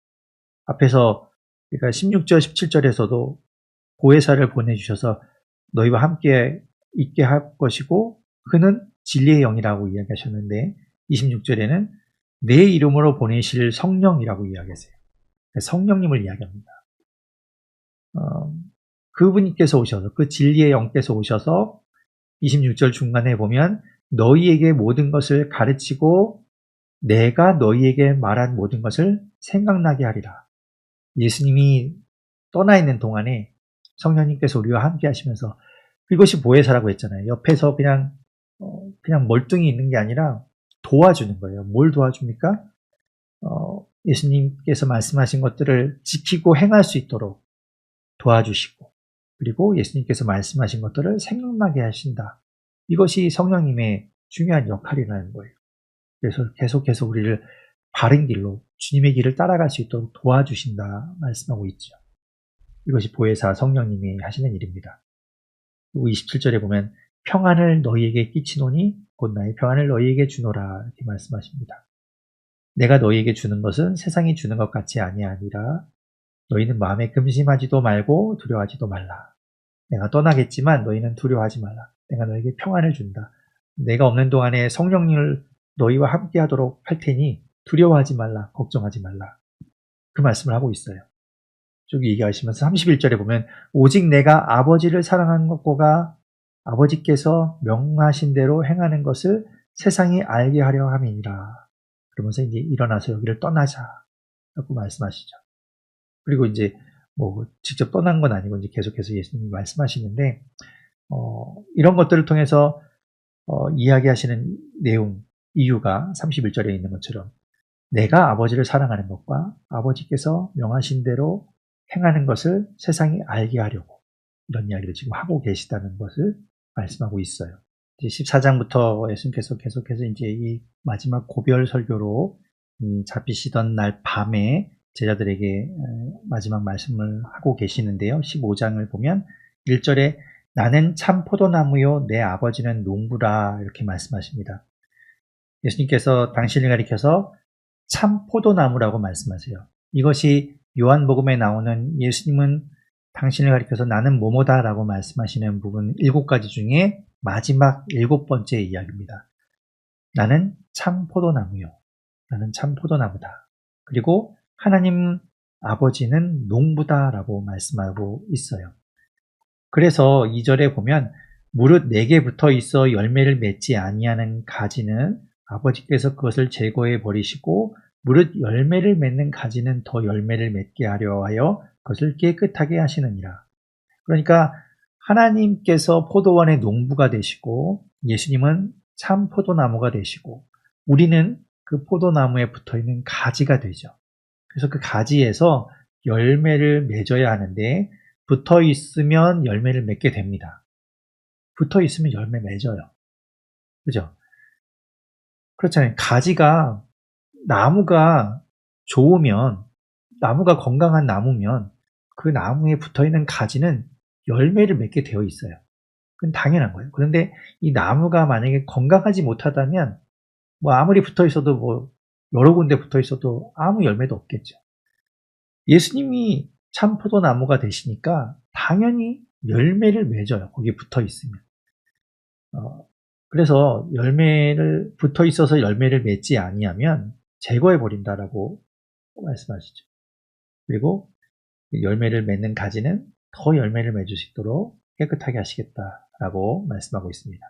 앞에서 그러니까 16절, 17절에서도 보혜사를 보내주셔서 너희와 함께 있게 할 것이고 그는 진리의 영이라고 이야기하셨는데 26절에는 내 이름으로 보내실 성령이라고 이야기하세요. 성령님을 이야기합니다. 그분께서 오셔서 그 진리의 영께서 오셔서 26절 중간에 보면 너희에게 모든 것을 가르치고 내가 너희에게 말한 모든 것을 생각나게 하리라. 예수님이 떠나 있는 동안에 성령님께서 우리와 함께 하시면서 이것이 보혜사라고 했잖아요. 옆에서 그냥 멀뚱히 있는 게 아니라 도와주는 거예요. 뭘 도와줍니까? 예수님께서 말씀하신 것들을 지키고 행할 수 있도록 도와주시고 그리고 예수님께서 말씀하신 것들을 생각나게 하신다. 이것이 성령님의 중요한 역할이라는 거예요. 그래서 계속해서 우리를 바른 길로 주님의 길을 따라갈 수 있도록 도와주신다 말씀하고 있죠. 이것이 보혜사 성령님이 하시는 일입니다. 그리고 27절에 보면 평안을 너희에게 끼치노니 곧 나의 평안을 너희에게 주노라 이렇게 말씀하십니다. 내가 너희에게 주는 것은 세상이 주는 것 같이 아니하니라. 너희는 마음에 금심하지도 말고 두려워하지도 말라. 내가 떠나겠지만 너희는 두려워하지 말라. 내가 너에게 평안을 준다. 내가 없는 동안에 성령님을 너희와 함께 하도록 할 테니 두려워하지 말라. 걱정하지 말라. 그 말씀을 하고 있어요. 쭉 얘기하시면서 31절에 보면 오직 내가 아버지를 사랑하는 것과 아버지께서 명하신 대로 행하는 것을 세상이 알게 하려 함이니라. 그러면서 이제 일어나서 여기를 떠나자. 라고 말씀하시죠. 그리고 이제 직접 떠난 건 아니고 이제 계속해서 예수님이 말씀하시는데 이런 것들을 통해서 이야기하시는 내용, 이유가 31절에 있는 것처럼 내가 아버지를 사랑하는 것과 아버지께서 명하신 대로 행하는 것을 세상이 알게 하려고 이런 이야기를 지금 하고 계시다는 것을 말씀하고 있어요. 이제 14장부터 예수님께서 계속해서 이제 이 마지막 고별 설교로 잡히시던 날 밤에 제자들에게 마지막 말씀을 하고 계시는데요. 15장을 보면 1절에 나는 참 포도나무요 내 아버지는 농부라 이렇게 말씀하십니다. 예수님께서 당신을 가리켜서 참 포도나무라고 말씀하세요. 이것이 요한복음에 나오는 예수님은 당신을 가리켜서 나는 뭐뭐다 라고 말씀하시는 부분 7가지 중에 마지막 7번째 이야기입니다. 나는 참 포도나무요. 나는 참 포도나무다. 그리고 하나님 아버지는 농부다 라고 말씀하고 있어요. 그래서 2절에 보면 무릇 내게 붙어 있어 열매를 맺지 아니하는 가지는 아버지께서 그것을 제거해 버리시고 무릇 열매를 맺는 가지는 더 열매를 맺게 하려 하여 그것을 깨끗하게 하시느니라. 그러니까 하나님께서 포도원의 농부가 되시고 예수님은 참 포도나무가 되시고 우리는 그 포도나무에 붙어있는 가지가 되죠. 그래서 그 가지에서 열매를 맺어야 하는데 붙어 있으면 열매를 맺게 됩니다. 붙어 있으면 열매 맺어요. 그죠? 그렇잖아요. 나무가 좋으면, 나무가 건강한 나무면 그 나무에 붙어있는 가지는 열매를 맺게 되어 있어요. 그건 당연한 거예요. 그런데 이 나무가 만약에 건강하지 못하다면 뭐 아무리 붙어 있어도 뭐 여러 군데 붙어 있어도 아무 열매도 없겠죠. 예수님이 참 포도나무가 되시니까 당연히 열매를 맺어요. 거기에 붙어 있으면. 그래서 열매를 붙어 있어서 열매를 맺지 아니하면 제거해 버린다라고 말씀하시죠. 그리고 열매를 맺는 가지는 더 열매를 맺을 수 있도록 깨끗하게 하시겠다라고 말씀하고 있습니다.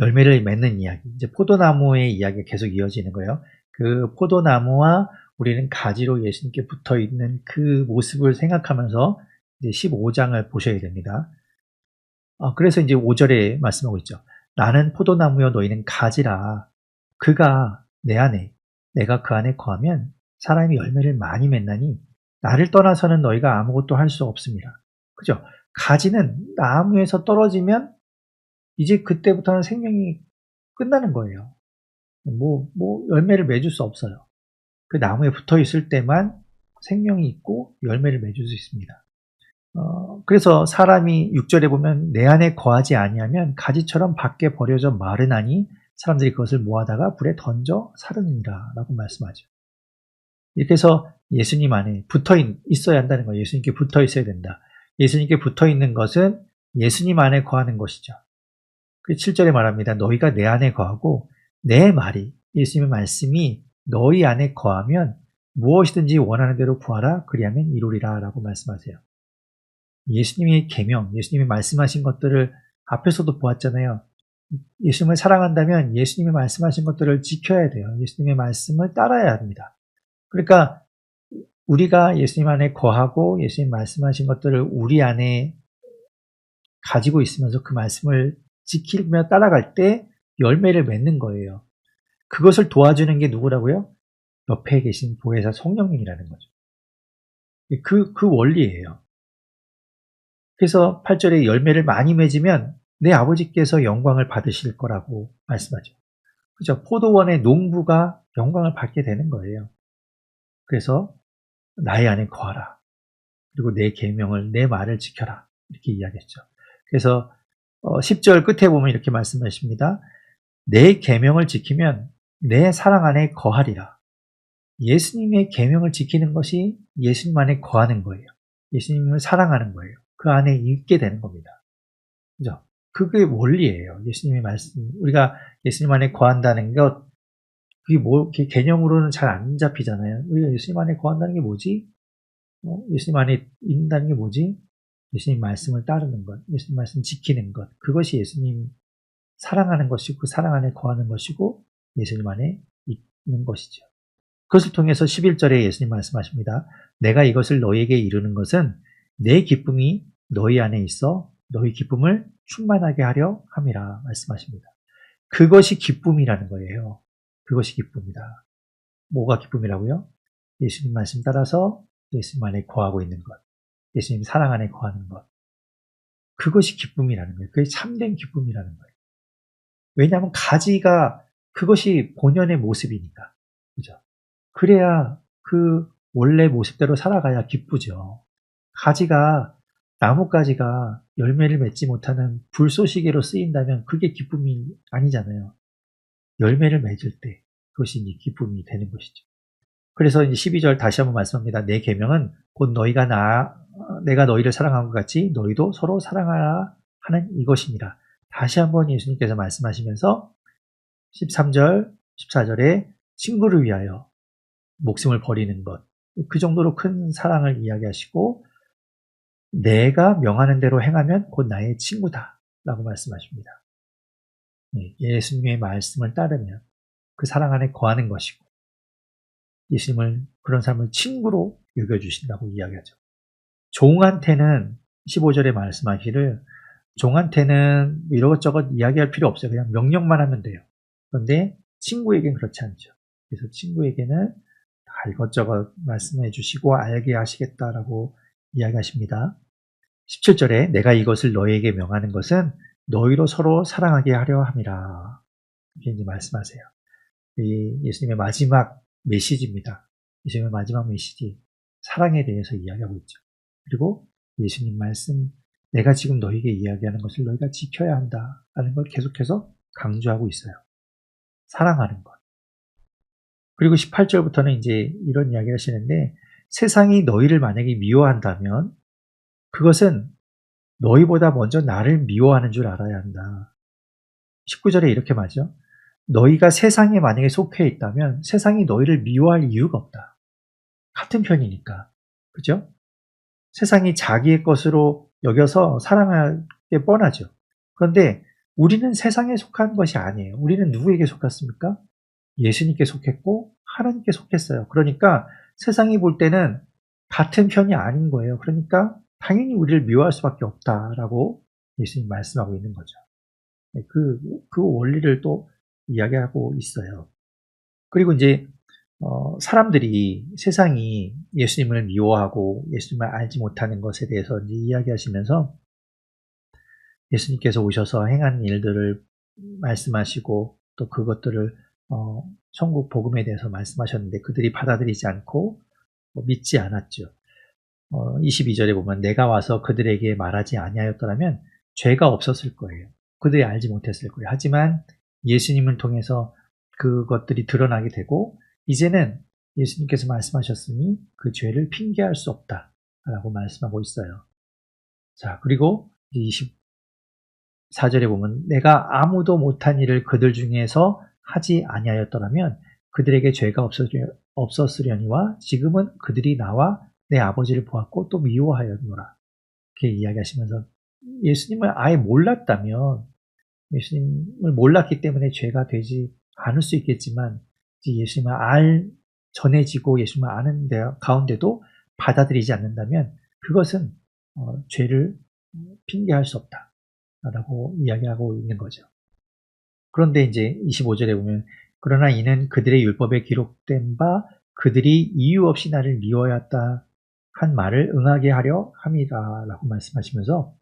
열매를 맺는 이야기, 이제 포도나무의 이야기가 계속 이어지는 거예요. 그 포도나무와 우리는 가지로 예수님께 붙어 있는 그 모습을 생각하면서 이제 15장을 보셔야 됩니다. 그래서 이제 5절에 말씀하고 있죠. 나는 포도나무여 너희는 가지라. 그가 내 안에, 내가 그 안에 거하면 사람이 열매를 많이 맺나니 나를 떠나서는 너희가 아무것도 할 수 없습니다. 그죠? 가지는 나무에서 떨어지면 이제 그때부터는 생명이 끝나는 거예요. 열매를 맺을 수 없어요. 그 나무에 붙어 있을 때만 생명이 있고 열매를 맺을 수 있습니다. 그래서 사람이 6절에 보면 내 안에 거하지 아니하면 가지처럼 밖에 버려져 마르나니 사람들이 그것을 모아다가 불에 던져 사르느니라 라고 말씀하죠. 이렇게 해서 예수님 안에 붙어 있어야 한다는 거예요. 예수님께 붙어 있어야 된다. 예수님께 붙어 있는 것은 예수님 안에 거하는 것이죠. 그 7절에 말합니다. 너희가 내 안에 거하고 내 말이, 예수님의 말씀이 너희 안에 거하면 무엇이든지 원하는 대로 구하라 그리하면 이루리라 라고 말씀하세요. 예수님의 계명, 예수님이 말씀하신 것들을 앞에서도 보았잖아요. 예수님을 사랑한다면 예수님이 말씀하신 것들을 지켜야 돼요. 예수님의 말씀을 따라야 합니다. 그러니까 우리가 예수님 안에 거하고 예수님 말씀하신 것들을 우리 안에 가지고 있으면서 그 말씀을 지키며 따라갈 때 열매를 맺는 거예요. 그것을 도와주는 게 누구라고요? 옆에 계신 보혜사 성령님이라는 거죠. 그 원리예요. 그래서 8절에 열매를 많이 맺으면 내 아버지께서 영광을 받으실 거라고 말씀하죠. 그죠? 포도원의 농부가 영광을 받게 되는 거예요. 그래서 나의 안에 거하라. 그리고 내 계명을, 내 말을 지켜라. 이렇게 이야기했죠. 그래서 10절 끝에 보면 이렇게 말씀하십니다. 내 계명을 지키면 내 사랑 안에 거하리라. 예수님의 계명을 지키는 것이 예수님 안에 거하는 거예요. 예수님을 사랑하는 거예요. 그 안에 있게 되는 겁니다. 그죠? 그게 원리예요. 예수님의 말씀. 우리가 예수님 안에 거한다는 것, 그게 이렇게 개념으로는 잘 안 잡히잖아요. 우리가 예수님 안에 거한다는 게 뭐지? 예수님 안에 있는다는 게 뭐지? 예수님 말씀을 따르는 것, 예수님 말씀 지키는 것, 그것이 예수님 사랑하는 것이고 그 사랑 안에 거하는 것이고 예수님 안에 있는 것이죠. 그것을 통해서 11절에 예수님 말씀하십니다. 내가 이것을 너희에게 이루는 것은 내 기쁨이 너희 안에 있어 너희 기쁨을 충만하게 하려 함이라 말씀하십니다. 그것이 기쁨이라는 거예요. 그것이 기쁨이다. 뭐가 기쁨이라고요? 예수님 말씀 따라서 예수님 안에 거하고 있는 것, 예수님 사랑 안에 거하는 것. 그것이 기쁨이라는 거예요. 그게 참된 기쁨이라는 거예요. 왜냐하면 가지가 그것이 본연의 모습이니까. 그죠? 그래야 그 원래 모습대로 살아가야 기쁘죠. 가지가, 나뭇가지가 열매를 맺지 못하는 불쏘시개로 쓰인다면 그게 기쁨이 아니잖아요. 열매를 맺을 때 그것이 이제 기쁨이 되는 것이죠. 그래서 이제 12절 다시 한번 말씀합니다. 내 계명은 곧 내가 너희를 사랑한 것 같이 너희도 서로 사랑하라 하는 이것이니라. 다시 한번 예수님께서 말씀하시면서 13절, 14절에 친구를 위하여 목숨을 버리는 것, 그 정도로 큰 사랑을 이야기하시고 내가 명하는 대로 행하면 곧 나의 친구다 라고 말씀하십니다. 예수님의 말씀을 따르면 그 사랑 안에 거하는 것이고 예수님을, 그런 사람을 친구로 여겨주신다고 이야기하죠. 종한테는 15절에 말씀하기를 종한테는 이것저것 이야기할 필요 없어요. 그냥 명령만 하면 돼요. 그런데 친구에게는 그렇지 않죠. 그래서 친구에게는 다 이것저것 말씀해 주시고 알게 하시겠다라고 이야기하십니다. 17절에 내가 이것을 너희에게 명하는 것은 너희로 서로 사랑하게 하려 함이라. 이렇게 이제 말씀하세요. 이 예수님의 마지막 메시지입니다. 예수님의 마지막 메시지, 사랑에 대해서 이야기하고 있죠. 그리고 예수님 말씀, 내가 지금 너에게 이야기하는 것을 너희가 지켜야 한다라는 걸 계속해서 강조하고 있어요. 사랑하는 것. 그리고 18절부터는 이제 이런 이야기를 하시는데, 세상이 너희를 만약에 미워한다면 그것은 너희보다 먼저 나를 미워하는 줄 알아야 한다. 19절에 이렇게 말하죠. 너희가 세상에 만약에 속해 있다면 세상이 너희를 미워할 이유가 없다. 같은 편이니까. 그죠? 세상이 자기의 것으로 여겨서 사랑할 게 뻔하죠. 그런데 우리는 세상에 속한 것이 아니에요. 우리는 누구에게 속했습니까? 예수님께 속했고 하나님께 속했어요. 그러니까 세상이 볼 때는 같은 편이 아닌 거예요. 그러니까 당연히 우리를 미워할 수밖에 없다라고 예수님 말씀하고 있는 거죠. 그 원리를 또 이야기하고 있어요. 그리고 이제 사람들이 세상이 예수님을 미워하고 예수님을 알지 못하는 것에 대해서 이제 이야기하시면서 예수님께서 오셔서 행한 일들을 말씀하시고 또 그것들을 천국 복음에 대해서 말씀하셨는데 그들이 받아들이지 않고 믿지 않았죠. 22절에 보면 내가 와서 그들에게 말하지 아니하였더라면 죄가 없었을 거예요. 그들이 알지 못했을 거예요. 하지만 예수님을 통해서 그것들이 드러나게 되고 이제는 예수님께서 말씀하셨으니 그 죄를 핑계할 수 없다라고 말씀하고 있어요. 자, 그리고 24절에 보면 내가 아무도 못한 일을 그들 중에서 하지 아니하였더라면 그들에게 죄가 없었으려니와 지금은 그들이 나와 내 아버지를 보았고 또 미워하였노라. 이렇게 이야기하시면서 예수님을 아예 몰랐다면 예수님을 몰랐기 때문에 죄가 되지 않을 수 있겠지만 예수님을 전해지고 예수님을 아는 가운데도 받아들이지 않는다면 그것은 죄를 핑계할 수 없다라고 이야기하고 있는 거죠. 그런데 이제 25절에 보면 그러나 이는 그들의 율법에 기록된 바 그들이 이유 없이 나를 미워하였다 한 말을 응하게 하려 함이다라고 말씀하시면서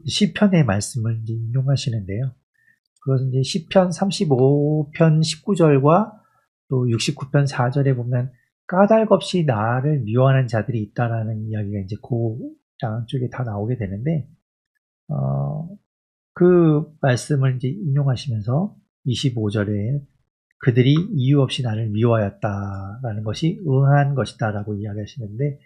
시편의 말씀을 이제 인용하시는데요. 그것은 이제 시편 35편 19절과 또 69편 4절에 보면 까닭없이 나를 미워하는 자들이 있다라는 이야기가 이제 그 양쪽에 다 나오게 되는데 그 말씀을 이제 인용하시면서 25절에 그들이 이유 없이 나를 미워하였다라는 것이 응한 것이다라고 이야기하시는데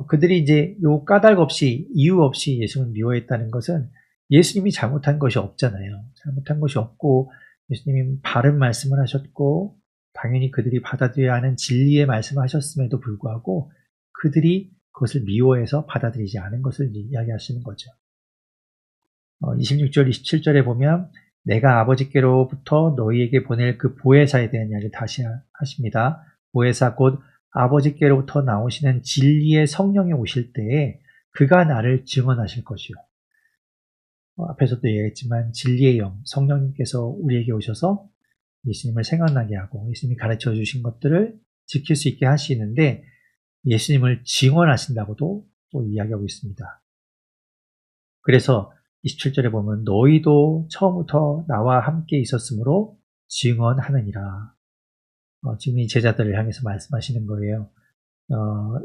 그들이 이제 요 까닭 없이 이유 없이 예수님을 미워했다는 것은 예수님이 잘못한 것이 없잖아요. 잘못한 것이 없고 예수님이 바른 말씀을 하셨고 당연히 그들이 받아들여야 하는 진리의 말씀을 하셨음에도 불구하고 그들이 그것을 미워해서 받아들이지 않은 것을 이야기하시는 거죠. 26절, 27절에 보면 내가 아버지께로부터 너희에게 보낼 그 보혜사에 대한 이야기를 다시 하십니다. 보혜사 곧 아버지께로부터 나오시는 진리의 성령이 오실 때에 그가 나를 증언하실 것이요. 앞에서도 얘기했지만 진리의 영, 성령님께서 우리에게 오셔서 예수님을 생각나게 하고 예수님이 가르쳐 주신 것들을 지킬 수 있게 하시는데 예수님을 증언하신다고도 또 이야기하고 있습니다. 그래서 27절에 보면 너희도 처음부터 나와 함께 있었으므로 증언하느니라. 지금 이 제자들을 향해서 말씀하시는 거예요.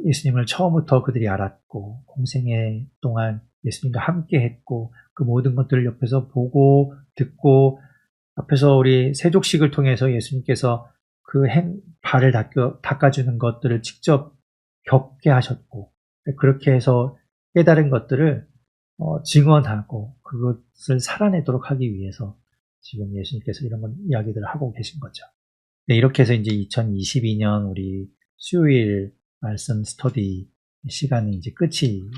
예수님을 처음부터 그들이 알았고 공생애 동안 예수님과 함께 했고 그 모든 것들을 옆에서 보고 듣고 앞에서 우리 세족식을 통해서 예수님께서 그 발을 닦아주는 것들을 직접 겪게 하셨고 그렇게 해서 깨달은 것들을 증언하고 그것을 살아내도록 하기 위해서 지금 예수님께서 이런 이야기들을 하고 계신 거죠. 네, 이렇게 해서 이제 2022년 우리 수요일 말씀 스터디 시간이 이제 끝이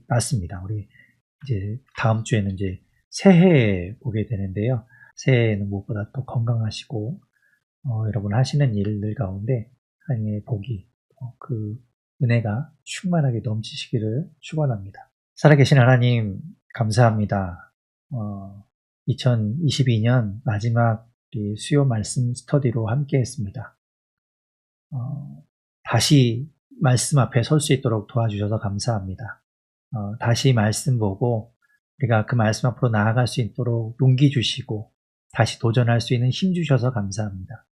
났습니다. 우리 이제 다음 주에는 이제 새해에 보게 되는데요. 새해에는 무엇보다 또 건강하시고 여러분 하시는 일들 가운데 하나님의 복이 그 은혜가 충만하게 넘치시기를 축원합니다. 살아계신 하나님 감사합니다. 2022년 마지막 수요 말씀 스터디로 함께 했습니다. 다시 말씀 앞에 설 수 있도록 도와주셔서 감사합니다. 다시 말씀 보고 우리가 그 말씀 앞으로 나아갈 수 있도록 용기 주시고 다시 도전할 수 있는 힘 주셔서 감사합니다.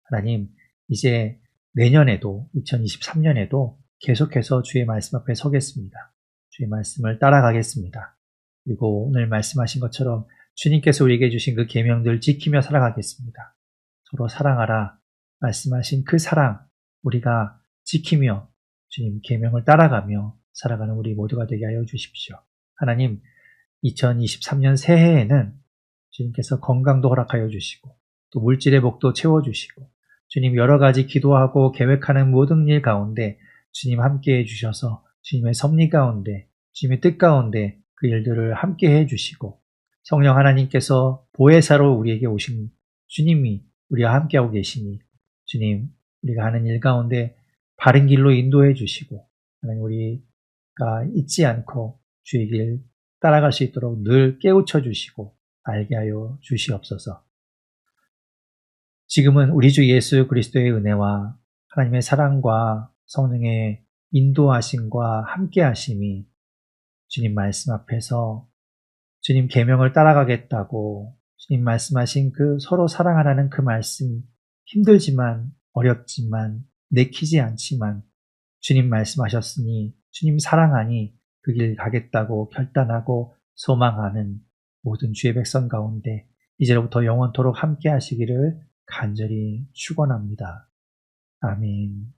하나님, 이제 내년에도 2023년에도 계속해서 주의 말씀 앞에 서겠습니다. 주의 말씀을 따라가겠습니다. 그리고 오늘 말씀하신 것처럼 주님께서 우리에게 주신 그 계명들 지키며 살아가겠습니다. 서로 사랑하라 말씀하신 그 사랑 우리가 지키며 주님 계명을 따라가며 살아가는 우리 모두가 되게 하여 주십시오. 하나님 2023년 새해에는 주님께서 건강도 허락하여 주시고 또 물질의 복도 채워주시고 주님 여러 가지 기도하고 계획하는 모든 일 가운데 주님 함께해 주셔서 주님의 섭리 가운데 주님의 뜻 가운데 그 일들을 함께해 주시고 성령 하나님께서 보혜사로 우리에게 오신 주님이 우리와 함께하고 계시니 주님 우리가 하는 일 가운데 바른 길로 인도해 주시고 하나님 우리가 잊지 않고 주의 길 따라갈 수 있도록 늘 깨우쳐 주시고 알게 하여 주시옵소서. 지금은 우리 주 예수 그리스도의 은혜와 하나님의 사랑과 성령의 인도하심과 함께하심이 주님 말씀 앞에서 주님 계명을 따라가겠다고 주님 말씀하신 그 서로 사랑하라는 그 말씀 힘들지만 어렵지만 내키지 않지만 주님 말씀하셨으니 주님 사랑하니 그 길 가겠다고 결단하고 소망하는 모든 주의 백성 가운데 이제로부터 영원토록 함께 하시기를 간절히 축원합니다. 아멘.